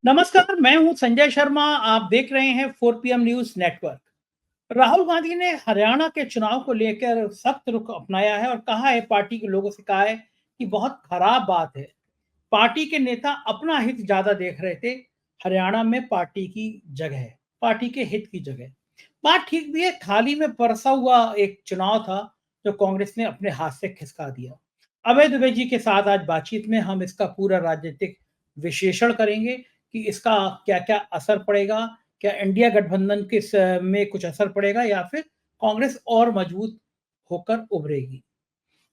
नमस्कार, मैं हूं संजय शर्मा। आप देख रहे हैं 4 PM news network. Rahul Gandhi ने हरियाणा के चुनाव को लेकर सख्त रुख अपनाया है और कहा है, पार्टी के लोगों से कहा है कि बहुत खराब बात है। पार्टी के नेता अपना हित ज्यादा देख रहे थे। हरियाणा में पार्टी की जगह है, पार्टी के हित की जगह। बात ठीक भी है, थाली में परसा हुआ एक चुनाव था जो कांग्रेस ने अपने हाथ से खिसका दिया। अभय दुबे जी के साथ आज बातचीत में हम इसका पूरा राजनीतिक विश्लेषण करेंगे कि इसका क्या-क्या असर पड़ेगा, क्या इंडिया गठबंधन के में कुछ असर पड़ेगा या फिर कांग्रेस और मजबूत होकर उभरेगी।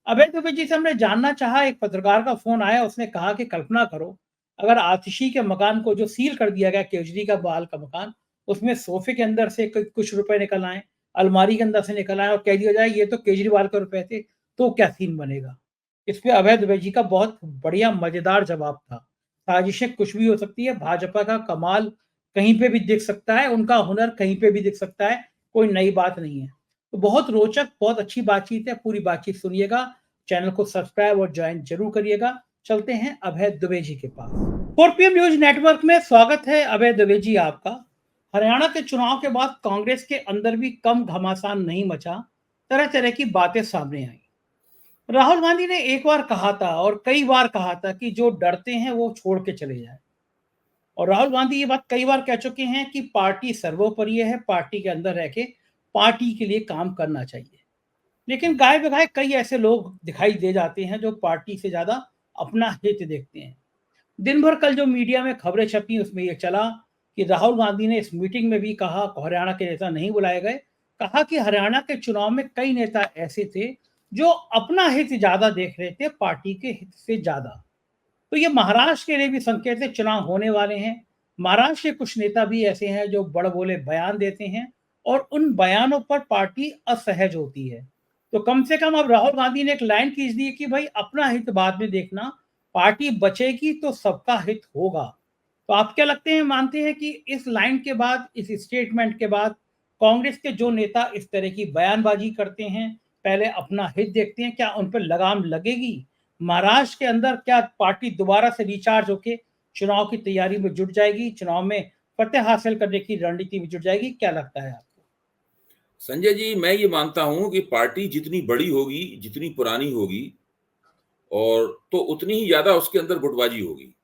अभय दुबे जी से हमने जानना चाहा, एक पत्रकार का फोन आया, उसने कहा कि कल्पना करो, अगर आतिशी के मकान को जो सील कर दिया गया, केजरीवाल का मकान, उसमें सोफे के अंदर से कुछ रुपए निकल आए, अलमारी के अंदर से निकल आए और कह दिया जाए ये तो केजरीवाल के रुपए थे, तो क्या सीन बनेगा। इस पे अभय दुबे जी का बहुत बढ़िया मजेदार जवाब था। साजिशें कुछ भी हो सकती है, भाजपा का कमाल कहीं पे भी दिख सकता है, उनका हुनर कहीं पे भी दिख सकता है, कोई नई बात नहीं है। तो बहुत रोचक, बहुत अच्छी बातचीत है, पूरी बातचीत सुनिएगा। चैनल को सब्सक्राइब और ज्वाइन जरूर करिएगा। चलते हैं अभय दुबे जी के पास। 4 PM न्यूज नेटवर्क में स्वागत है अभय दुबे जी आपका। हरियाणा के चुनाव के बाद कांग्रेस के अंदर भी कम घमासान नहीं मचा, तरह तरह की बातें सामने आई। राहुल गांधी ने एक बार कहा था और कई बार कहा था कि जो डरते हैं वो छोड़ के चले जाए। और राहुल गांधी ये बात कई बार कह चुके हैं कि पार्टी सर्वोपरि है, पार्टी के अंदर रह के पार्टी के लिए काम करना चाहिए। लेकिन गाय बगाए कई ऐसे लोग दिखाई दे जाते हैं जो पार्टी से ज्यादा अपना हित देखते हैं। दिन भर कल जो मीडिया में खबरें छपी उसमें यह चला कि राहुल गांधी ने इस मीटिंग में भी कहा, हरियाणा के नेता नहीं बुलाए गए, कहा कि हरियाणा के चुनाव में कई नेता ऐसे थे जो अपना हित ज्यादा देख रहे थे, पार्टी के हित से ज्यादा। तो ये महाराष्ट्र के लिए भी संकेत है, चुनाव होने वाले हैं। महाराष्ट्र के कुछ नेता भी ऐसे हैं जो बड़ बोले बयान देते हैं और उन बयानों पर पार्टी असहज होती है। तो कम से कम अब राहुल गांधी ने एक लाइन खींच दी कि भाई अपना हित बाद में देखना, पार्टी बचेगी तो सबका हित होगा। तो आप क्या लगते हैं, मानते हैं कि इस लाइन के बाद, इस स्टेटमेंट के बाद कांग्रेस के जो नेता इस तरह की बयानबाजी करते हैं, पहले अपना हित देखते हैं, क्या उन पर लगाम लगेगी? महाराष्ट्र के अंदर क्या पार्टी दोबारा से रिचार्ज होके चुनाव की तैयारी में जुट जाएगी, चुनाव में फतेह हासिल करने की रणनीति में जुट जाएगी? क्या लगता है आपको? संजय जी, मैं ये मानता हूं कि पार्टी जितनी बड़ी होगी, जितनी पुरानी होगी और तो उतनी ही ज्यादा उसके अंदर गुटबाजी होगी।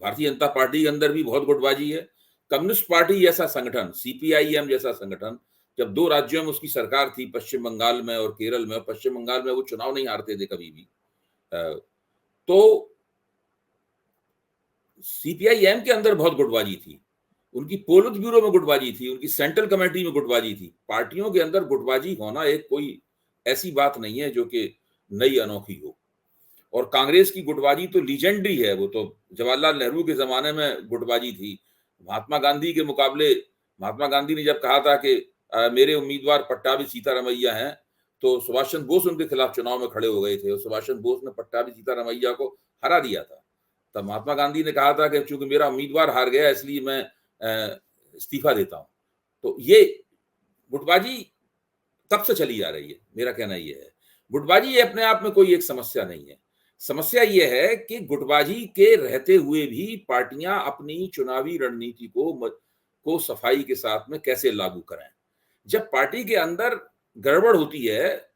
भारतीय जनता पार्टी के अंदर भी बहुत गुटबाजी है। कम्युनिस्ट पार्टी जैसा संगठन, सीपीआईएम जैसा संगठन, जब दो राज्यों में उसकी सरकार थी, पश्चिम बंगाल में और केरल में, पश्चिम बंगाल में वो चुनाव नहीं हारते थे कभी भी। तो सीपीआईएम के अंदर बहुत गुटबाजी थी, उनकी पोलित ब्यूरो में गुटबाजी थी, उनकी सेंट्रल कमेटी में गुटबाजी थी। पार्टियों के अंदर गुटबाजी होना एक कोई ऐसी बात नहीं है जो कि नई अनोखी हो। और कांग्रेस की गुटबाजी तो लीजेंडरी है, वो तो जवाहरलाल नेहरू के जमाने में गुटबाजी थी। महात्मा गांधी के मुकाबले, महात्मा गांधी ने जब कहा था कि मेरे उम्मीदवार पट्टाभी सीतारमैया हैं, तो सुभाष चंद्र बोस उनके खिलाफ चुनाव में खड़े हो गए थे और सुभाष चंद्र बोस ने पट्टाभी सीतारमैया को हरा दिया था। तब महात्मा गांधी ने कहा था कि चूंकि मेरा उम्मीदवार हार गया इसलिए मैं इस्तीफा देता हूं। तो ये गुटबाजी तब से चली आ रही है। मेरा कहना यह है, गुटबाजी ये अपने आप में कोई एक समस्या नहीं है। समस्या यह है कि गुटबाजी के रहते हुए भी पार्टियां अपनी चुनावी रणनीति को सफाई के साथ में कैसे लागू करें। जब पार्टी के अंदर गड़बड़ होती है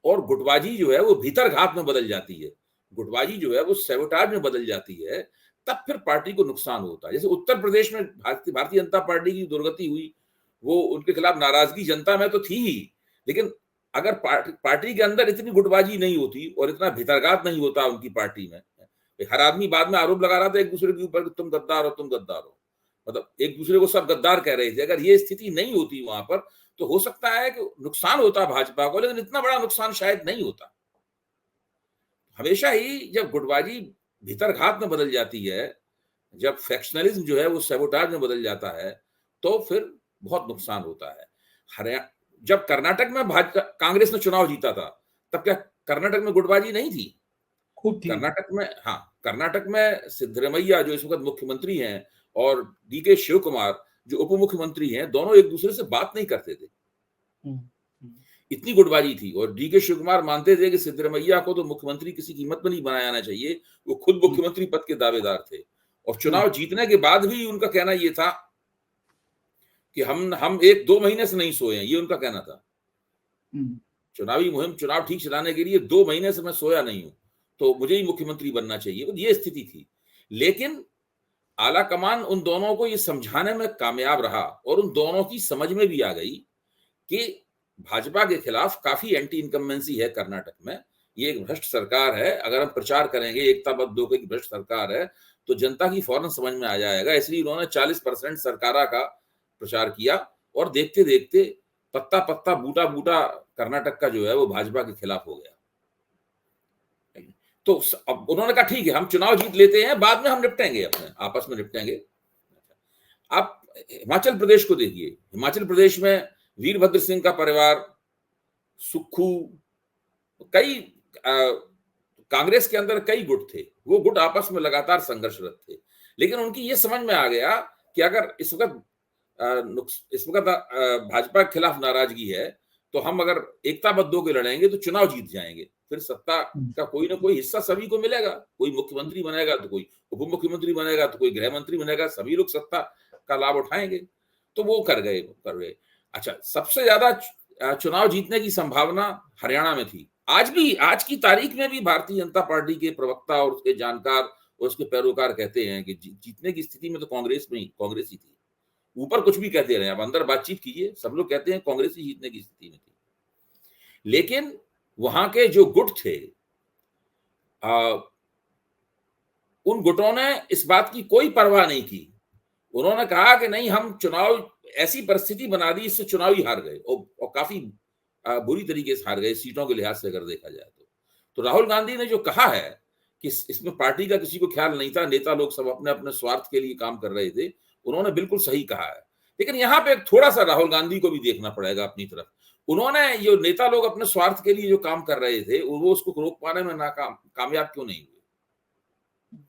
और गुटबाजी जो है वो भीतर घात में बदल जाती है, गुटबाजी जो है वो सैबोटाज में बदल जाती है, तब फिर पार्टी को नुकसान होता है। जैसे उत्तर प्रदेश में भारतीय जनता पार्टी की दुर्गति हुई, वो उनके खिलाफ नाराजगी जनता में तो थी ही, लेकिन अगर पार्टी के अंदर इतनी गुटबाजी नहीं होती और इतना भीतरघात नहीं होता उनकी पार्टी में, हर आदमी बाद में आरोप लगा रहा था एक दूसरे के ऊपर तुम गद्दार हो, तुम गद्दार हो, मतलब एक दूसरे को सब गद्दार कह रहे थे। अगर ये स्थिति नहीं होती वहां पर, तो हो सकता है कि नुकसान होता भाजपा को, लेकिन इतना बड़ा नुकसान शायद नहीं होता। हमेशा ही जब गुटबाजी भीतरघात में बदल जाती है, जब फैक्शनलिज्म जो है वो सैबोटाज में बदल जाता है, तो फिर बहुत नुकसान होता है। हरियाणा, जब कर्नाटक में भाजपा कांग्रेस ने चुनाव जीता था, तब क्या कर्नाटक में गुटबाजी नहीं थी? खूब थी। कर्नाटक में, हाँ, कर्नाटक में सिद्धरमैया जो इस वक्त मुख्यमंत्री हैं और डीके शिव कुमार जो उप मुख्यमंत्री हैं, दोनों एक दूसरे से बात नहीं करते थे। हम्म, हम्म। इतनी गुटबाजी थी और डीके शिव कुमार मानते थे कि सिद्धरमैया को तो मुख्यमंत्री किसी कीमत पर नहीं बनाया जाना चाहिए, वो खुद मुख्यमंत्री पद के दावेदार थे। और चुनाव जीतने के बाद भी उनका कहना ये था कि हम 1-2 महीने से नहीं सोए हैं, ये उनका कहना था। चुनावी मुहिम, चुनाव ठीक चलाने के लिए 2 महीने से मैं सोया नहीं हूं, तो मुझे ही मुख्यमंत्री बनना चाहिए, ये स्थिति थी। लेकिन आला कमान उन दोनों को ये समझाने में कामयाब रहा और उन दोनों की समझ में भी आ गई कि भाजपा के खिलाफ काफी एंटी इनकम्बेंसी है कर्नाटक में, ये एक भ्रष्ट सरकार है। अगर हम प्रचार करेंगे एकता बद्ध होकर की भ्रष्ट सरकार है, तो जनता की फौरन समझ में आ जाएगा। इसलिए उन्होंने 40% सरकारा का प्रचार किया और देखते देखते पत्ता पत्ता बूटा बूटा कर्नाटक का जो है वो भाजपा के खिलाफ हो गया। तो अब उन्होंने कहा ठीक है, हम चुनाव जीत लेते हैं, बाद में हम निपटेंगे, अपने आपस में निपटेंगे। आप हिमाचल प्रदेश को देखिए, हिमाचल प्रदेश में वीरभद्र सिंह का परिवार, सुक्खू, कई कांग्रेस के अंदर कई गुट थे, वो गुट आपस में लगातार संघर्षरत थे। लेकिन उनकी ये समझ में आ गया कि अगर इस वक्त भाजपा के खिलाफ नाराजगी है, तो हम अगर एकताबद्ध होकर लड़ेंगे तो चुनाव जीत जाएंगे, फिर सत्ता का कोई ना कोई हिस्सा सभी को मिलेगा। कोई मुख्यमंत्री बनेगा तो कोई उप मुख्यमंत्री बनेगा तो कोई गृह मंत्री बनेगा, सभी लोग सत्ता का लाभ उठाएंगे। तो वो कर गए। अच्छा, सबसे ज्यादा चुनाव जीतने की संभावना हरियाणा में थी। आज की तारीख में भी भारतीय जनता पार्टी के प्रवक्ता और उसके जानकार और उसके पैरोकार कहते हैं कि जीतने की स्थिति में तो कांग्रेस ही थी। ऊपर कुछ भी कहते रहे, अब अंदर बातचीत कीजिए, सब लोग कहते हैं कांग्रेस ही जीतने की स्थिति में थी। लेकिन वहां के जो गुट थे, उन गुटों ने इस बात की कोई परवाह नहीं की। उन्होंने कहा कि नहीं, हम चुनाव, ऐसी परिस्थिति बना दी, इससे चुनाव ही हार गए और काफी बुरी तरीके से हार गए सीटों के लिहाज से अगर देखा जाए तो राहुल गांधी ने जो कहा है कि इसमें पार्टी का किसी को ख्याल नहीं था, नेता लोग सब अपने अपने स्वार्थ के लिए काम कर रहे थे, उन्होंने बिल्कुल सही कहा है। लेकिन यहाँ पे थोड़ा सा राहुल गांधी को भी देखना पड़ेगा अपनी तरफ। उन्होंने, जो नेता लोग अपने स्वार्थ के लिए जो काम कर रहे थे, वो उसको रोक पाने में कामयाब क्यों नहीं हुए?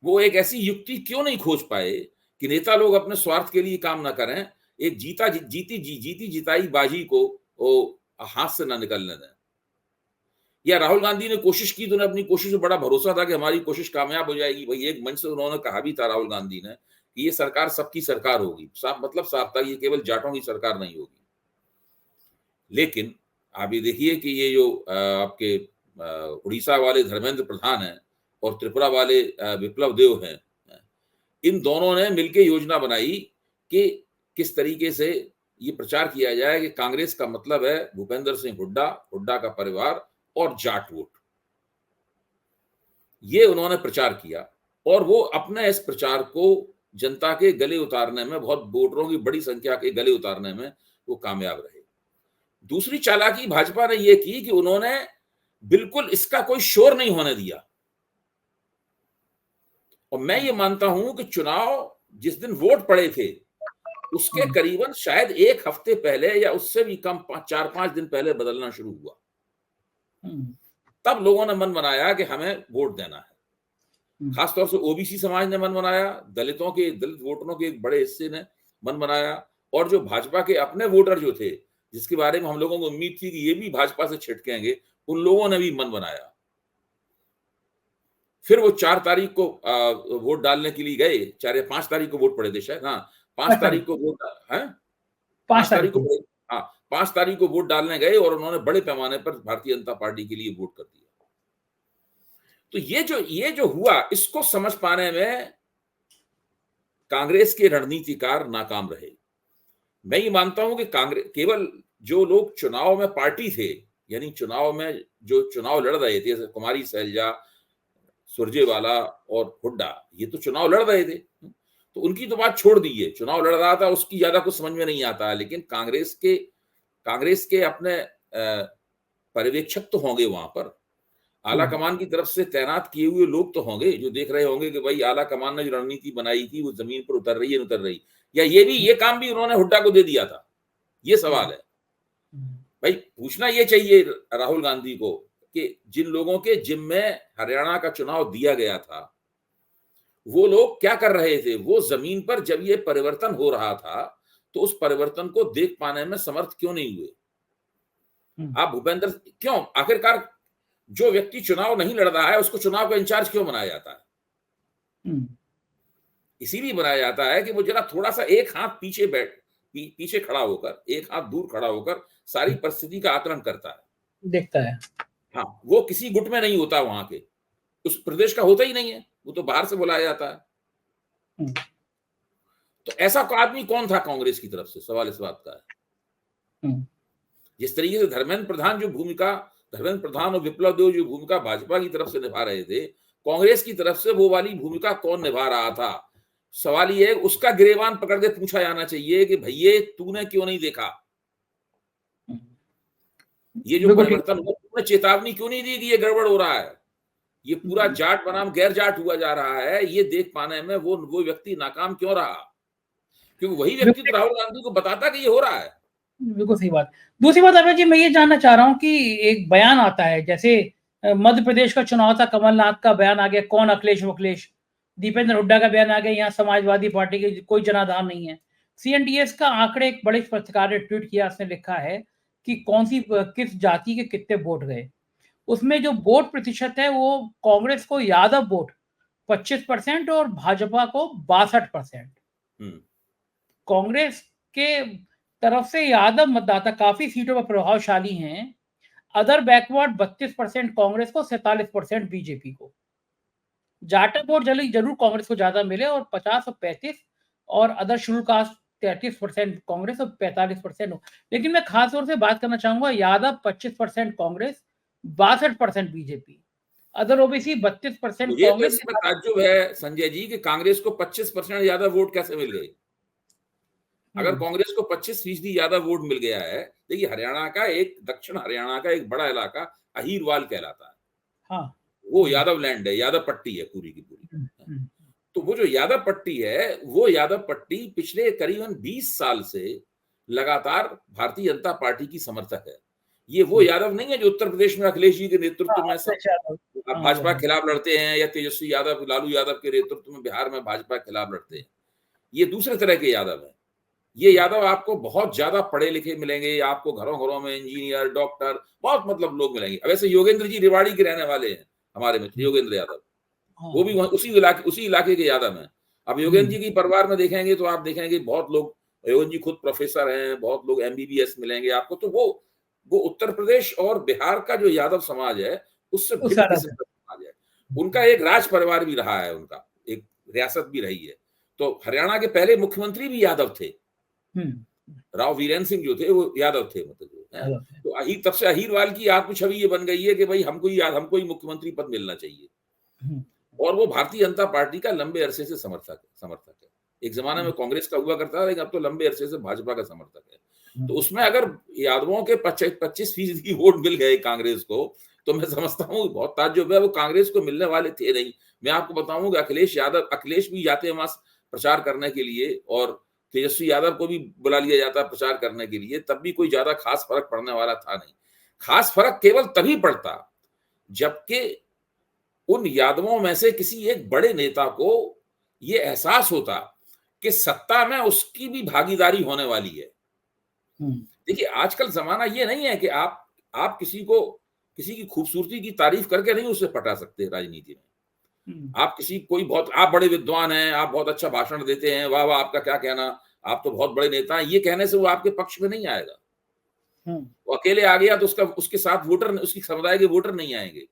वो एक ऐसी युक्ति क्यों नहीं खोज पाए कि नेता लोग अपने स्वार्थ के लिए काम ना करें, एक जीती जिताई बाजी को वो हाथ से ना निकलने दें। या राहुल गांधी ने कोशिश की तो उन्हें अपनी कोशिश में बड़ा भरोसा था कि हमारी कोशिश कामयाब हो जाएगी। भाई, एक मंच से उन्होंने कहा भी था राहुल गांधी ने कि ये सरकार सबकी सरकार होगी, साफ था, ये केवल जाटों की सरकार नहीं होगी। लेकिन आप ये देखिए कि ये जो आपके उड़ीसा वाले धर्मेंद्र प्रधान हैं और त्रिपुरा वाले विप्लव देव हैं, इन दोनों ने मिलकर योजना बनाई कि किस तरीके से ये प्रचार किया जाए कि कांग्रेस का मतलब है भूपेंद्र सिंह हुड्डा का परिवार और जाट वोट। ये उन्होंने प्रचार किया और वो अपने इस प्रचार को जनता के गले उतारने में, बहुत वोटरों की बड़ी संख्या के गले उतारने में वो कामयाब रहे। दूसरी चालाकी भाजपा ने यह की कि उन्होंने बिल्कुल इसका कोई शोर नहीं होने दिया। और मैं ये मानता हूं कि चुनाव जिस दिन वोट पड़े थे उसके करीबन शायद 1 हफ्ते पहले या उससे भी कम 4-5 दिन पहले बदलना शुरू हुआ। तब लोगों ने मन बनाया कि हमें वोट देना है। खासतौर से ओबीसी समाज ने मन बनाया, दलित वोटरों के एक बड़े हिस्से ने मन बनाया, और जो भाजपा के अपने वोटर जो थे, जिसके बारे में हम लोगों को उम्मीद थी कि ये भी भाजपा से छिटकेंगे, उन लोगों ने भी मन बनाया। फिर वो 4 तारीख को वोट डालने के लिए गए, 4 या 5 तारीख को वोट पड़े थे शायद, हाँ 5 तारीख को वोट है, 5 तारीख को, हाँ 5 तारीख को वोट डालने गए और उन्होंने बड़े पैमाने पर भारतीय जनता पार्टी के लिए वोट कर दिया। तो ये जो हुआ, इसको समझ पाने में कांग्रेस के रणनीतिकार नाकाम रहे। मैं ये मानता हूं कि कांग्रेस, केवल जो लोग चुनाव में पार्टी थे, यानी चुनाव में जो चुनाव लड़ रहे थे, जैसे कुमारी सैलजा, सुरजेवाला और हुड्डा, ये तो चुनाव लड़ रहे थे, तो उनकी तो बात छोड़ दीजिए, चुनाव लड़ रहा था उसकी ज्यादा कुछ समझ में नहीं आता है। लेकिन कांग्रेस के अपने पर्यवेक्षक तो होंगे वहां पर, आला कमान की तरफ से तैनात किए हुए लोग तो होंगे जो देख रहे होंगे कि भाई आला कमान ने जो रणनीति बनाई थी वो जमीन पर उतर रही है, उतर रही, या ये काम भी उन्होंने हुड्डा को दे दिया था, ये सवाल है। भाई पूछना ये चाहिए राहुल गांधी को कि जिन लोगों के जिम्मे हरियाणा का चुनाव दिया गया था, वो लोग क्या कर रहे थे? वो जमीन पर जब ये परिवर्तन हो रहा था तो उस परिवर्तन को देख पाने में समर्थ क्यों नहीं हुए? आप भूपेंद्र, क्यों आखिरकार जो व्यक्ति चुनाव नहीं लड़ रहा है उसको चुनाव का इंचार्ज क्यों बनाया जाता है? इसीलिए बनाया जाता है कि वो जरा थोड़ा सा एक हाथ पीछे खड़ा होकर, एक हाथ दूर खड़ा होकर सारी परिस्थिति का आकलन करता है, देखता है। हाँ, वो किसी गुट में नहीं होता, वहां के उस प्रदेश का होता ही नहीं है, वो तो बाहर से बुलाया जाता है। तो ऐसा आदमी कौन था कांग्रेस की तरफ से, सवाल इस बात का है। जिस तरीके से धर्मेंद्र प्रधान और विप्लव देव जो भूमिका भाजपा की तरफ से निभा रहे थे, कांग्रेस की तरफ से वो वाली भूमिका कौन निभा रहा था? सवाल ये है, उसका गिरेबान पकड़ के पूछा जाना चाहिए कि भैया तूने क्यों नहीं देखा, ये जो परिवर्तन हुआ, तूने चेतावनी क्यों नहीं दी कि ये गड़बड़ हो रहा है, ये पूरा जाट बनाम गैर जाट हुआ जा रहा है, ये देख पाने में वो व्यक्ति नाकाम क्यों रहा? क्योंकि वही व्यक्ति तो राहुल गांधी को बताता कि ये हो रहा है। बिल्कुल सही बात। दूसरी बात अभय जी, मैं ये जानना चाह रहा हूँ कि एक बयान आता है, जैसे मध्य प्रदेश का चुनाव था, कमलनाथ का बयान आ गया, कौन अखिलेश वखिलेश, दीपेंद्र हुड्डा का बयान आ गया, यहाँ समाजवादी पार्टी के कोई जनाधार नहीं है। सीएनटीएस का आंकड़े एक बड़े पत्रकार ने ट्वीट किया, उसने लिखा है कि किस जाति के कितने वोट गए। उसमें जो वोट प्रतिशत है वो कांग्रेस को यादव वोट 25% और भाजपा को 62%। कांग्रेस के तरफ से यादव मतदाता काफी सीटों पर प्रभावशाली हैं। अदर बैकवर्ड 32% कांग्रेस को, 47% बीजेपी को। जाटा वोट जरूर कांग्रेस को ज्यादा मिले, और 50 और 35, और अदर शेड्यूल कास्ट 33% कांग्रेस और 45% हो। लेकिन मैं खास तौर से बात करना चाहूंगा, Yadav 25% Congress, 62% BJP, other OBC 32% Congress. तो ताज्जुब है संजय जी कि कांग्रेस को 25% ज्यादा वोट कैसे मिल गए? अगर कांग्रेस को 25% ज्यादा वोट मिल गया है, देखिए दक्षिण हरियाणा का एक बड़ा इलाका अहीरवाल कहलाता है, हाँ, वो यादव लैंड है, यादव पट्टी है पूरी की पूरी। तो वो जो यादव पट्टी है, वो यादव पट्टी पिछले करीबन 20 साल से लगातार भारतीय जनता पार्टी की समर्थक है। ये वो यादव नहीं है जो उत्तर प्रदेश में अखिलेश जी के नेतृत्व में भाजपा के खिलाफ लड़ते हैं, या तेजस्वी यादव, लालू यादव के नेतृत्व में बिहार में भाजपा के खिलाफ लड़ते हैं। ये दूसरे तरह के यादव है। ये यादव आपको बहुत ज्यादा पढ़े लिखे मिलेंगे, आपको घरों घरों में इंजीनियर, डॉक्टर, बहुत मतलब लोग मिलेंगे। वैसे योगेंद्र जी रेवाड़ी के रहने वाले हैं, हमारे मित्र योगेंद्र यादव, वो भी उसी इलाके के यादव हैं। अब योगेंद्र जी की परिवार में देखेंगे तो आप देखेंगे बहुत लोग, योगेंद्र जी खुद प्रोफेसर हैं, बहुत लोग MBBS मिलेंगे आपको। तो वो उत्तर प्रदेश और बिहार का जो यादव समाज है, उससे भिन्न किस्म का समाज है। उनका एक राज परिवार भी रहा है, उनका एक रियासत भी रही है। तो हरियाणा के पहले मुख्यमंत्री भी यादव थे, राव वीरेंद्र सिंह जो थे वो यादव थे, मतलब तो तब से अहीरवाल की आत्म छवि ये बन गई है कि भाई हमको ही मुख्यमंत्री पद मिलना चाहिए। और वो भारतीय जनता पार्टी का लंबे अरसे से समर्थक है। एक जमाने में कांग्रेस का हुआ करता था, लेकिन अब तो लंबे अरसे से भाजपा का समर्थक है। तो उसमें अगर यादवों के 25% वोट मिल गए कांग्रेस को, तो मैं समझता हूँ बहुत ताज्जुब है, वो कांग्रेस को मिलने वाले थे नहीं। मैं आपको बताऊं कि अखिलेश भी जाते हैं वहां प्रचार करने के लिए, और तेजस्वी यादव को भी बुला लिया जाता प्रचार करने के लिए, तब भी कोई ज्यादा खास फर्क पड़ने वाला था नहीं। खास फर्क केवल तभी पड़ता जबकि उन यादवों में से किसी एक बड़े नेता को यह एहसास होता कि सत्ता में उसकी भी भागीदारी होने वाली है। देखिए आजकल जमाना ये नहीं है कि आप किसी की खूबसूरती की तारीफ करके नहीं उसे पटा सकते राजनीति में। आप आप बड़े विद्वान हैं, आप बहुत अच्छा भाषण देते हैं, वाह वाह आपका क्या कहना, आप तो बहुत बड़े नेता हैं, ये कहने से वो आपके पक्ष में नहीं आएगा। वो अकेले आ गया तो उसके साथ उसकी समुदाय के वोटर नहीं आएंगे।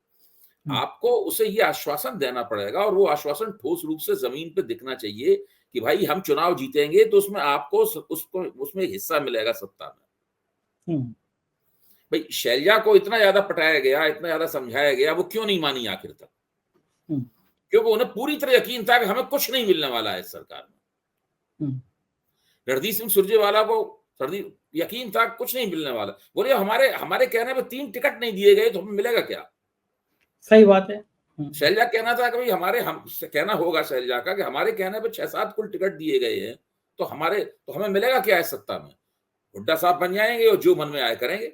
आपको उसे ये आश्वासन देना पड़ेगा, और वो आश्वासन ठोस रूप से जमीन पे दिखना चाहिए कि भाई हम चुनाव जीतेंगे तो उसमें आपको उसमें हिस्सा मिलेगा सत्ता में। भाई शैलजा को इतना ज्यादा पटाया गया, इतना ज्यादा समझाया गया, वो क्यों नहीं मानी आखिर तक? क्योंकि उन्हें पूरी तरह यकीन था कि हमें कुछ नहीं मिलने वाला है इस सरकार में। रणदीप सिंह सुरजेवाला को यकीन था कुछ नहीं मिलने वाला। बोले हमारे कहने पे 3 टिकट नहीं दिए गए तो हमें मिलेगा क्या? सही बात है। शैलजा कहना था कि भाई कहना होगा शैलजा का कि हमारे कहने पे 6-7 कुल टिकट दिए गए हैं, तो हमें मिलेगा क्या इस सत्ता में? हुड्डा साहब बन जाएंगे और जो मन में आए करेंगे।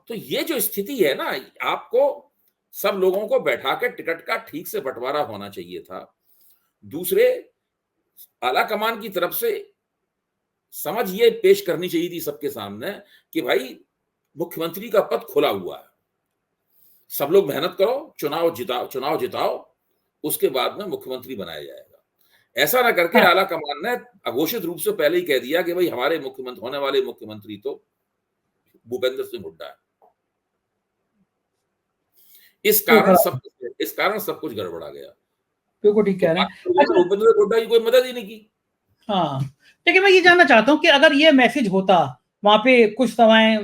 तो ये जो स्थिति है ना, आपको सब लोगों को बैठा के टिकट का ठीक से बंटवारा होना चाहिए था। दूसरे, आला कमान की तरफ से समझ ये पेश करनी चाहिए थी सबके सामने कि भाई मुख्यमंत्री का पद खुला हुआ है, सब लोग मेहनत करो, चुनाव जिताओ, उसके बाद में मुख्यमंत्री बनाया जाएगा। ऐसा ना करके हाँ। आला कमान ने अघोषित रूप से पहले ही कह दिया कि भाई हमारे मुख्यमंत्री होने वाले मुख्यमंत्री तो भूपेंद्र सिंह हुड्डा है। इस तो कारण सब कुछ गड़बड़ा गया। बिल्कुल ठीक तो कह रहे हैं। अच्छा, भूपेंद्र सिंह हुड्डा की कोई मदद ही नहीं की। हाँ, लेकिन मैं ये जानना चाहता हूँ कि अगर ये मैसेज होता, वहाँ पे कुछ समय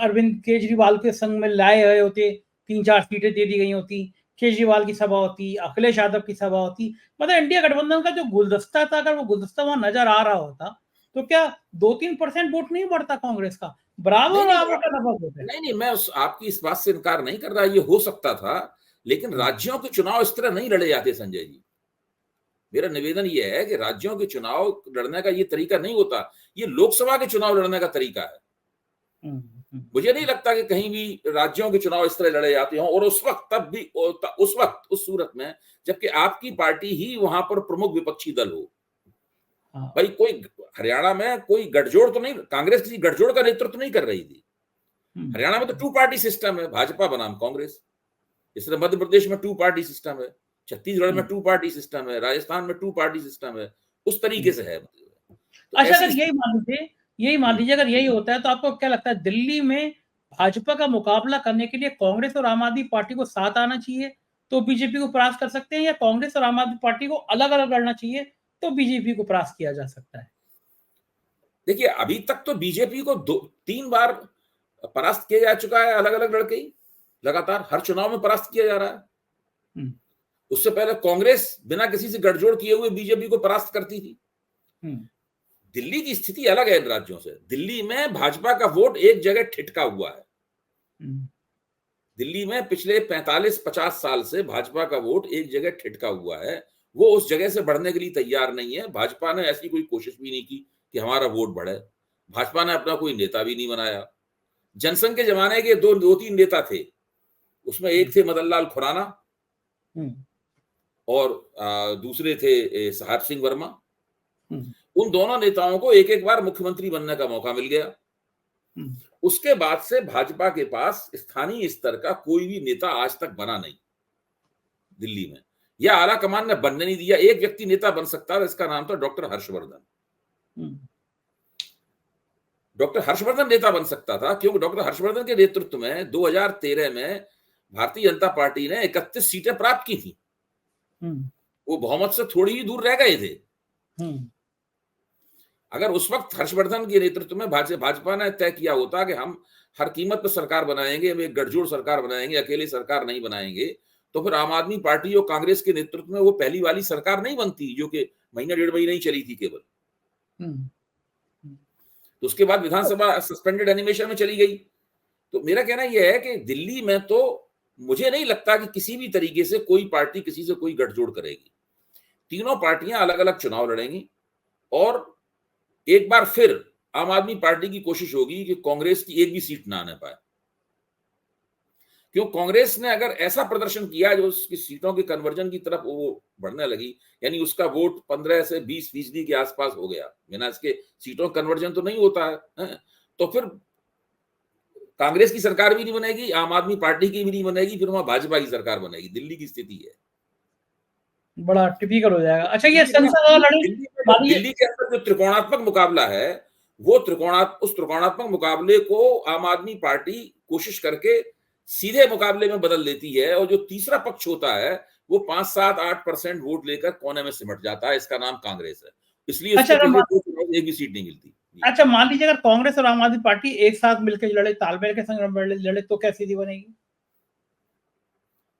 अरविंद केजरीवाल के संग में लाए गए होते, 3-4 सीटें दे दी गई होती, केजरीवाल की सभा होती, अखिलेश यादव की सभा होती, मतलब इंडिया गठबंधन का जो गुलदस्ता था, अगर वो गुलदस्ता वहाँ नजर आ रहा होता, तो क्या 2-3% वोट नहीं बढ़ता कांग्रेस का? नहीं, बराबर का नफा वोट है। नहीं, मैं आपकी इस बात से इनकार नहीं कर रहा, ये हो सकता था, लेकिन राज्यों के चुनाव इस तरह नहीं लड़े जाते संजय जी। मेरा निवेदन ये है कि राज्यों के चुनाव लड़ने का ये तरीका नहीं होता, ये लोकसभा के चुनाव लड़ने का तरीका है। मुझे नहीं लगता कि कहीं भी राज्यों के चुनाव इस तरह लड़े जाते हों, और उस वक्त तब भी उस सूरत में जबकि आपकी पार्टी ही वहां पर प्रमुख विपक्षी दल हो। भाई कोई हरियाणा में कोई गठजोड़ तो नहीं, कांग्रेस किसी गठजोड़ का नेतृत्व नहीं कर रही थी। हरियाणा में तो 2 पार्टी सिस्टम है, भाजपा बनाम कांग्रेस। इस तरह मध्य प्रदेश में 2 पार्टी सिस्टम है, छत्तीसगढ़ में 2 पार्टी सिस्टम है, राजस्थान में 2 पार्टी सिस्टम है, उस तरीके से है। तो अच्छा, अगर यही मान लीजिए अगर यही होता है, तो आपको क्या लगता है दिल्ली में भाजपा का मुकाबला करने के लिए कांग्रेस और आम आदमी पार्टी को साथ आना चाहिए तो बीजेपी को परास्त कर सकते हैं, या कांग्रेस और आम आदमी पार्टी को अलग अलग लड़ना चाहिए तो बीजेपी को परास्त किया जा सकता है? देखिए, अभी तक तो बीजेपी को 3 बार परास्त किया जा चुका है, अलग अलग लड़के ही लगातार हर चुनाव में परास्त किया जा रहा है। उससे पहले कांग्रेस बिना किसी से गठजोड़ किए हुए बीजेपी को परास्त करती थी। दिल्ली की स्थिति अलग है इन राज्यों से। दिल्ली में भाजपा का वोट एक जगह ठिठका हुआ है। दिल्ली में पिछले 45-50 साल से भाजपा का वोट एक जगह ठिठका हुआ है, वो उस जगह से बढ़ने के लिए तैयार नहीं है। भाजपा ने ऐसी कोई कोशिश भी नहीं की कि हमारा वोट बढ़े। भाजपा ने अपना कोई नेता भी नहीं बनाया। जनसंघ के जमाने के 2-3 नेता थे, उसमें एक थे मदन लाल खुराना और दूसरे थे साहब सिंह वर्मा। उन दोनों नेताओं को एक एक बार मुख्यमंत्री बनने का मौका मिल गया। उसके बाद से भाजपा के पास स्थानीय स्तर का कोई भी नेता आज तक बना नहीं दिल्ली में, या आला कमान ने बनने नहीं दिया। एक व्यक्ति नेता बन सकता था, इसका नाम था डॉक्टर हर्षवर्धन। डॉक्टर हर्षवर्धन नेता बन सकता था, क्योंकि डॉक्टर हर्षवर्धन के नेतृत्व में 2013 में भारतीय जनता पार्टी ने 31 सीटें प्राप्त की थी। वो बहुमत से थोड़ी ही दूर रह गए थे। अगर उस वक्त हर्षवर्धन के नेतृत्व में भाजपा ने तय किया होता कि हम हर कीमत पर सरकार बनाएंगे, हम एक गठजोड़ सरकार बनाएंगे, अकेले सरकार नहीं बनाएंगे, तो फिर आम आदमी पार्टी और कांग्रेस के नेतृत्व में वो पहली वाली सरकार नहीं बनती, जो कि महीना 1.5 महीना ही चली थी केवल। तो उसके बाद विधानसभा सस्पेंडेड एनिमेशन में चली गई। तो मेरा कहना यह है कि दिल्ली में तो मुझे नहीं लगता कि किसी भी तरीके से कोई पार्टी किसी से कोई गठजोड़ करेगी। तीनों पार्टियां अलग अलग चुनाव लड़ेंगी, और एक बार फिर आम आदमी पार्टी की कोशिश होगी कि कांग्रेस की एक भी सीट ना आने पाए। क्यों कांग्रेस ने अगर ऐसा प्रदर्शन किया जो उसकी सीटों के कन्वर्जन की तरफ वो बढ़ने लगी, यानी उसका वोट 15 से 20% के आसपास हो गया, बिना इसके सीटों कन्वर्जन तो नहीं होता है, तो फिर कांग्रेस की सरकार भी नहीं बनेगी, आम आदमी पार्टी की भी नहीं बनेगी, फिर वहां भाजपा की सरकार बनेगी। दिल्ली की स्थिति है, बड़ा टिपिकल हो जाएगा। अच्छा, ये संसद दिल्ली के अंदर जो त्रिकोणात्मक मुकाबला है, वो उस त्रिकोणात्मक मुकाबले को आम आदमी पार्टी कोशिश करके सीधे मुकाबले में बदल देती है, और जो तीसरा पक्ष होता है वो 5-7-8% वोट लेकर कोने में सिमट जाता है। इसका नाम कांग्रेस है, इसलिए एक भी सीट नहीं मिलती। अच्छा, मान लीजिए अगर कांग्रेस और आम आदमी पार्टी एक साथ मिलकर लड़े, तालमेल के संग लड़े, तो क्या स्थिति बनेगी?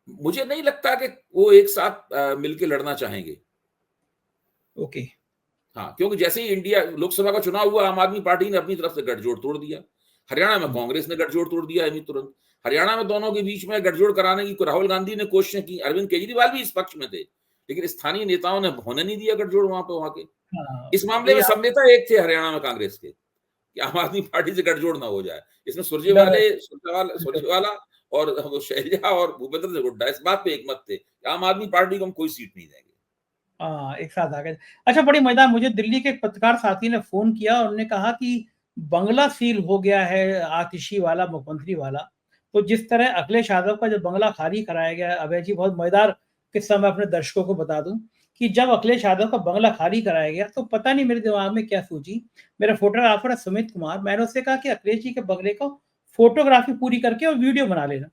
मुझे नहीं लगता कि वो एक साथ मिलकर लड़ना चाहेंगे। ओके। हाँ, क्योंकि जैसे ही इंडिया लोकसभा का चुनाव हुआ, आम आदमी पार्टी ने अपनी तरफ से गठजोड़ तोड़ दिया। हरियाणा में कांग्रेस ने गठजोड़ तोड़ दिया अभी तुरंत। हरियाणा में दोनों के बीच में गठजोड़ कराने की राहुल गांधी ने कोशिशें की, अरविंद केजरीवाल भी इस पक्ष में थे, लेकिन स्थानीय नेताओं ने होने नहीं दिया गठजोड़ वहां के। इस मामले में सब नेता एक थे हरियाणा में कांग्रेस के, कि आम आदमी पार्टी से गठजोड़ ना हो जाए। इसमें सुरजेवाला और शैलजा और भूपेंद्र सिंह हुड्डा इस बात पे एकमत थे कि आम आदमी पार्टी को हम कोई सीट नहीं देंगे। एक साथ आ गए। अच्छा, बड़ी मजेदार, मुझे दिल्ली के एक पत्रकार साथी ने फोन किया और उन्होंने कहा कि बंगला सील हो गया है, आतिशी वाला, मुख्यमंत्री वाला। तो जिस तरह अखिलेश यादव का जो बंगला खाली कराया गया है, अभय जी बहुत मजेदार किस्सा मैं अपने दर्शकों को बता दूं कि जब अखिलेश यादव का बंगला खाली कराया गया तो पता नहीं मेरे दिमाग में क्या सूझी। मेरा फोटोग्राफर है सुमित कुमार, मैंने उससे कहा कि अखिलेश जी के बंगले को फोटोग्राफी पूरी करके और वीडियो बना लेना।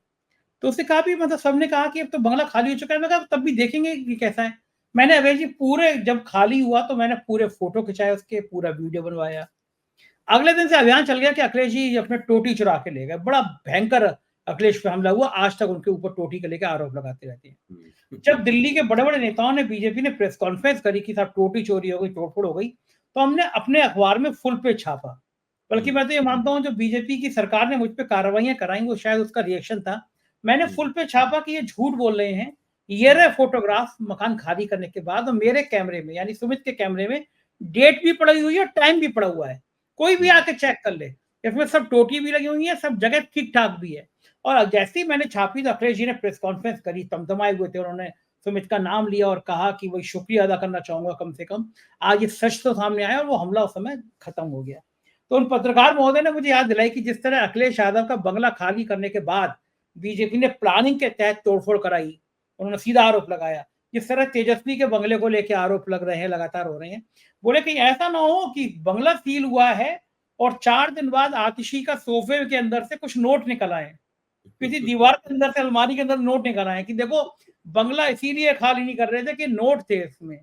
तो उसने कहा भी मतलब सबने कहा कि अब तो बंगला खाली हो चुका है। मैं कहा तब भी देखेंगे कि कैसा है। मैंने अभय जी पूरे जब खाली हुआ तो मैंने पूरे फोटो खिंचाए उसके, पूरा वीडियो बनवाया। अगले दिन से अभियान चल गया कि अखिलेश जी अपने टोटी चुरा के ले गए। बड़ा भयंकर अखिलेश पे हमला हुआ। आज तक उनके ऊपर टोटी को लेके आरोप लगाते रहते हैं। जब दिल्ली के बड़े-बड़े नेताओं ने बीजेपी ने प्रेस कॉन्फ्रेंस करी कि साहब टोटी चोरी हो गई, तोड़-फोड़ हो गई, तो हमने अपने अखबार में फुल पेज छापा। बल्कि मैं तो ये मानता हूँ जो बीजेपी की सरकार ने मुझ पे कार्रवाइयाँ कराई वो शायद उसका रिएक्शन था। मैंने फुल पेज छापा कि ये झूठ बोल रहे हैं। ये रहे फोटोग्राफ मकान खाली करने के बाद और मेरे कैमरे में यानी सुमित के कैमरे में डेट भी पड़ी हुई है, टाइम भी पड़ा हुआ है। कोई भी आके चेक कर ले। इसमें सब टोटी भी लगी हुई है, सब जगह ठीक-ठाक भी है। और जैसे ही मैंने छापी तो अखिलेश जी ने प्रेस कॉन्फ्रेंस करी, तमतमाए हुए थे। उन्होंने सुमित का नाम लिया और कहा कि वही शुक्रिया अदा करना चाहूँगा कम से कम। आज ये सच तो सामने आया और वो हमला उस समय खत्म हो गया। तो उन पत्रकार महोदय ने मुझे याद दिलाई कि जिस तरह अखिलेश यादव का बंगला खाली करने के बाद बीजेपी ने प्लानिंग के तहत तोड़फोड़ कराई, उन्होंने सीधा आरोप लगाया। जिस तरह तेजस्वी के बंगले को लेके आरोप लग रहे हैं, लगातार हो रहे हैं। बोले कहीं ऐसा ना हो कि बंगला सील हुआ है और 4 दिन बाद आतिशी का सोफे के अंदर से कुछ नोट निकल आए। किसी दीवार के अंदर से अलमारी के अंदर नोट निकल आए कि देखो बंगला इसीलिए खाली नहीं कर रहे थे कि नोट थे इसमें।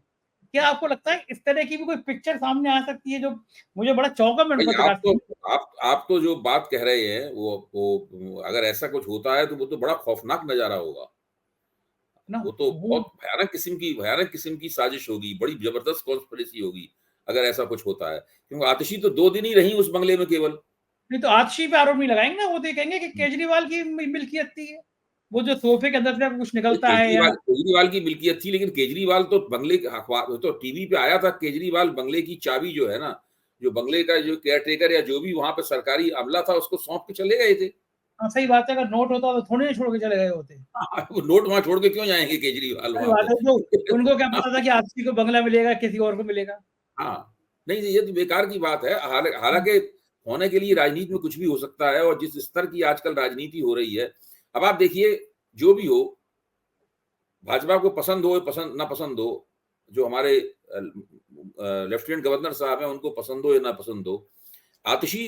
क्या आपको लगता है इस तरह की भी कोई पिक्चर सामने आ सकती है जो मुझे बड़ा चौंका मैं उन भाई पत्रकार से। आप तो जो बात कह रहे हैं वो अगर ऐसा कुछ होता है तो वो तो बड़ा खौफनाक नजारा होगा। ना वो तो वो बहुत भयानक किस्म की साजिश होगी, बड़ी जबरदस्त कॉन्स्पिरेसी होगी अगर ऐसा कुछ होता है। क्योंकि आतिशी तो 2 दिन ही रही उस बंगले में केवल। नहीं तो आतिशी पे आरोप नहीं लगाएंगे ना, वो तो ये कहेंगे कि केजरीवाल की मिल्कियत थी है। वो जो सोफे के अंदर से कुछ निकलता है या केजरीवाल की मिल्कियत थी, लेकिन केजरीवाल तो बंगले अखबार तो टीवी पे आया था। केजरीवाल बंगले की चाबी जो है ना, जो बंगले का जो केयरटेकर या जो भी वहां पे सरकारी अमला था उसको सौंप के चले गए थे। हाँ, सही बात है। अगर नोट होता तो थोड़ी ना छोड़ के चले गए होते। वो नोट वहां छोड़ के क्यों जाएंगे केजरीवाल सही वहां बात पे? है। जो उनको क्या पता था कि आतिशी को बंगला मिलेगा, किसी और को मिलेगा। हाँ, नहीं ये तो बेकार की बात है। हालांकि होने के लिए राजनीति में कुछ भी हो सकता है, और जिस स्तर की आजकल राजनीति हो रही है, अब आप देखिए जो भी हो, भाजपा को पसंद हो पसंद ना पसंद हो, जो हमारे लेफ्टिनेंट गवर्नर साहब हैं उनको पसंद हो या ना पसंद हो, आतिशी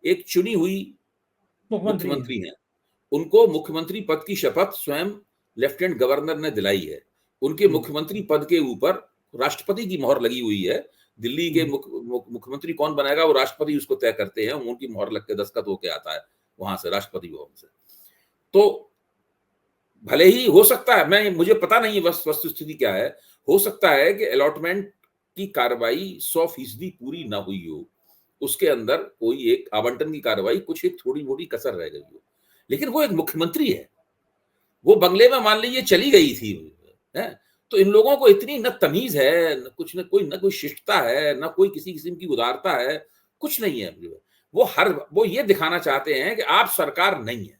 एक चुनी हुई मुख्यमंत्री हैं। मुख्यमंत्री हैं। उनको मुख्यमंत्री पद की शपथ स्वयं लेफ्टिनेंट गवर्नर ने दिलाई है। उनके मुख्यमंत्री पद के ऊपर राष्ट्रपति की मोहर लगी हुई है। दिल्ली के मुख्यमंत्री कौन बनाएगा वो राष्ट्रपति उसको तय करते हैं, उनकी मोहर लग के दस्तखत होके आता है वहां से, राष्ट्रपति भवन से। तो भले ही हो सकता है, मुझे पता नहीं वस्तु स्थिति क्या है, हो सकता है कि अलॉटमेंट की कार्रवाई 100% पूरी ना हुई हो, उसके अंदर कोई एक आवंटन की कार्रवाई कुछ एक थोड़ी मोटी कसर रह गई हो, लेकिन वो एक मुख्यमंत्री है। वो बंगले में मान लीजिए चली गई थी है, तो इन लोगों को इतनी न तमीज है, न कोई शिष्टता है, न कोई किसी किस्म की उदारता है, कुछ नहीं है। वो ये दिखाना चाहते हैं कि आप सरकार नहीं है,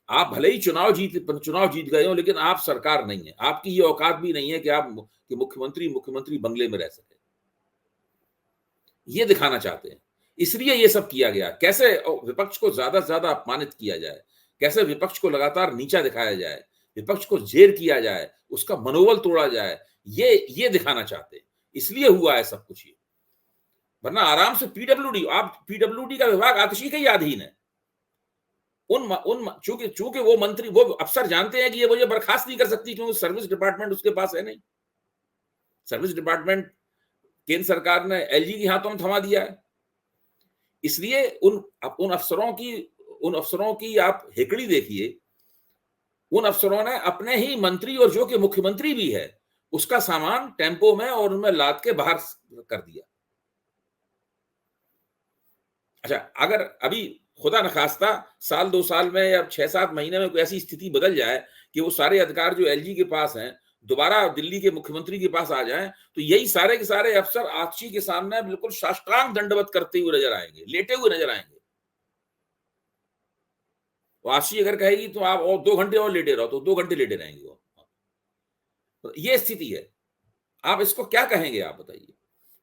आप भले ही चुनाव जीत गए हो, लेकिन आप सरकार नहीं है। आपकी ये औकात भी नहीं है कि आप मुख्यमंत्री बंगले में रह सके। ये दिखाना चाहते हैं, इसलिए ये सब किया गया। कैसे विपक्ष को ज्यादा से ज्यादा अपमानित किया जाए, कैसे विपक्ष को लगातार नीचा दिखाया जाए, विपक्ष को जेर किया जाए, उसका मनोबल तोड़ा जाए, ये दिखाना चाहते हैं। इसलिए हुआ है सब कुछ ये। वरना आराम से पीडब्ल्यूडी का विभाग आतिशी के ही अधीन है। चूंकि वो अफसर जानते हैं कि ये मुझे बर्खास्त नहीं कर सकती, क्योंकि सर्विस डिपार्टमेंट उसके पास है नहीं। सर्विस डिपार्टमेंट केंद्र सरकार ने एलजी के हाथों में थमा दिया है। इसलिए उन अफसरों की आप हेकड़ी देखिए। उन अफसरों ने अपने ही मंत्री और जो कि मुख्यमंत्री भी है उसका सामान टेम्पो में और उनमें लाद के बाहर कर दिया। अच्छा, अगर अभी खुदा न खास्ता साल 2 साल में या 6-7 महीने में कोई ऐसी स्थिति बदल जाए कि वो सारे अधिकार जो एलजी के पास हैं दोबारा दिल्ली के मुख्यमंत्री के पास आ जाएं, तो यही सारे के सारे अफसर आतिशी के सामने बिल्कुल साष्टांग दंडवत करते हुए नजर आएंगे, लेटे हुए नजर आएंगे। तो आतिशी अगर कहेगी तो आप और 2 घंटे और लेटे रहो, तो 2 घंटे लेटे रहेंगे वो। तो ये स्थिति है। आप इसको क्या कहेंगे, आप बताइए।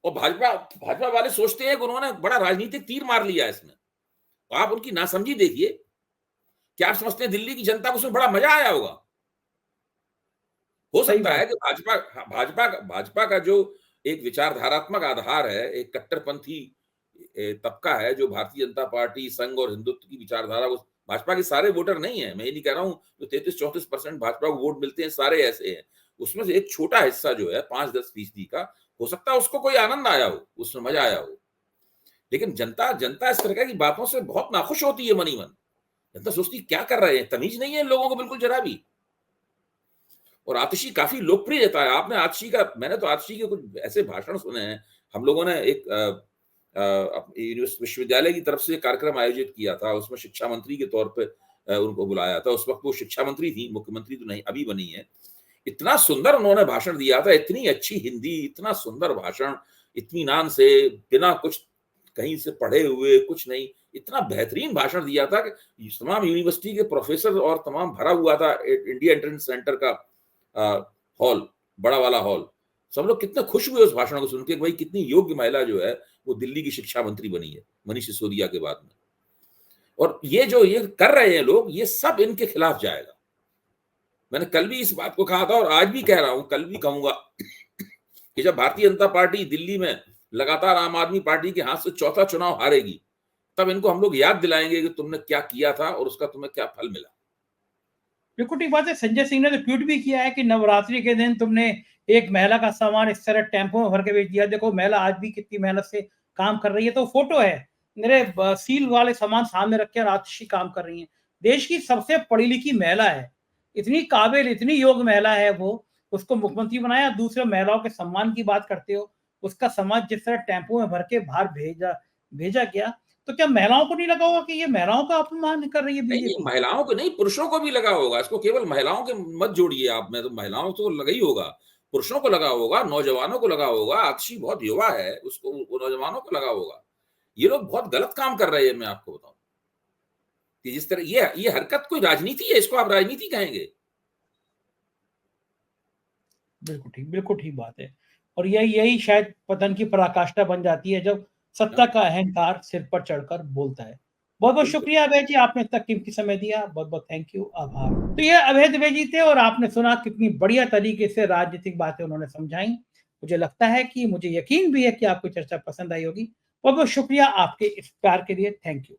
और भाजपा वाले सोचते हैं कि उन्होंने बड़ा राजनीतिक तीर मार लिया इसमें। तो आप उनकी नासमझी देखिए। क्या आप समझते हैं दिल्ली की जनता को उसमें बड़ा मजा आया होगा? हो सही सकता बात। है कि भाजपा का जो एक विचारधारात्मक आधार है, एक कट्टरपंथी तबका है जो भारतीय जनता पार्टी, संघ और हिंदुत्व की विचारधारा को, भाजपा के सारे वोटर नहीं है, मैं ये नहीं कह रहा हूँ जो 33-34% भाजपा को वोट मिलते हैं सारे ऐसे हैं। उसमें से एक छोटा हिस्सा जो है 5-10% का, हो सकता है उसको कोई आनंद आया हो, उसमें मजा आया हो। लेकिन जनता जनता इस तरह की बातों से बहुत नाखुश होती है मन ही मन। जनता सोचती क्या कर रहे हैं, तमीज नहीं है इन लोगों को बिल्कुल जरा भी। और आतिशी काफी लोकप्रिय रहता है। आपने आतिशी का, मैंने तो आतिशी के कुछ ऐसे भाषण सुने हैं। हम लोगों ने एक विश्वविद्यालय की तरफ से कार्यक्रम आयोजित किया था, उसमें शिक्षा मंत्री के तौर पे उनको बुलाया था। उस वक्त वो शिक्षा मंत्री थी, मुख्यमंत्री तो नहीं, अभी बनी है। इतना सुंदर उन्होंने भाषण दिया था, इतनी अच्छी हिंदी, इतना सुंदर भाषण, इत्मीनान से, बिना कुछ कहीं से पढ़े हुए, कुछ नहीं, इतना बेहतरीन भाषण दिया था कि तमाम यूनिवर्सिटी के प्रोफेसर और तमाम भरा हुआ था इंडिया एंट्रेंस सेंटर का हॉल, बड़ा वाला हॉल। सब लोग कितने खुश हुए उस भाषण को सुन के, भाई कितनी योग्य महिला जो है वो दिल्ली की शिक्षा मंत्री बनी है मनीष सिसोदिया के बाद में। और ये जो ये कर रहे हैं लोग, ये सब इनके खिलाफ जाएगा। मैंने कल भी इस बात को कहा था और आज भी कह रहा हूं, कल भी कहूंगा कि जब भारतीय जनता पार्टी दिल्ली में लगातार आम आदमी पार्टी के हाथ से चौथा चुनाव हारेगी, तब इनको हम लोग याद दिलाएंगे कि तुमने क्या किया था और उसका तुम्हें क्या फल मिला। बिल्कुल ठीक बात है। संजय सिंह ने तो ट्वीट भी किया है कि नवरात्रि के दिन तुमने एक महिला का सामान इस तरह टेम्पो में भर के बेच दिया। देखो महिला आज भी कितनी मेहनत से काम कर रही है। तो फोटो है, मेरे सील वाले सामान सामने रख के आतिशी काम कर रही है। देश की सबसे पढ़ी लिखी महिला है, इतनी काबिल, इतनी योग्य महिला है वो, उसको मुख्यमंत्री बनाया। दूसरे महिलाओं के सम्मान की बात करते हो, उसका समाज जिस तरह टेम्पो में भर के बाहर भेजा भेजा गया, तो क्या महिलाओं को नहीं लगा होगा कि ये महिलाओं का अपमान कर रही है नहीं नहीं, बीजेपी? महिलाओं को नहीं, पुरुषों को भी लगा होगा। इसको केवल महिलाओं के मत जोड़िए आप, में तो महिलाओं को लगा ही होगा, पुरुषों को लगा होगा, नौजवानों को लगा होगा। आतिशी बहुत युवा है, उसको, वो नौजवानों को लगा होगा। ये लोग बहुत गलत काम कर रहे हैं, मैं आपको बताऊं कि जिस तरह ये हरकत कोई राजनीति है, इसको आप राजनीति कहेंगे? बिल्कुल ठीक बात है। और यही यही शायद पतन की पराकाष्ठा बन जाती है जब सत्ता हाँ, का अहंकार सिर पर चढ़कर बोलता है। बहुत-बहुत बिल्कुल। शुक्रिया अभय जी, आपने इतना कीमती समय दिया। बहुत-बहुत थैंक यू, आभार। तो ये अभय द्विवेदी जी थे और आपने सुना कितनी बढ़िया तरीके से राजनीतिक बातें उन्होंने समझाई। मुझे लगता है कि, मुझे यकीन भी है कि आपको चर्चा पसंद आई होगी। बहुत-बहुत शुक्रिया आपके इस प्यार के लिए। Thank you.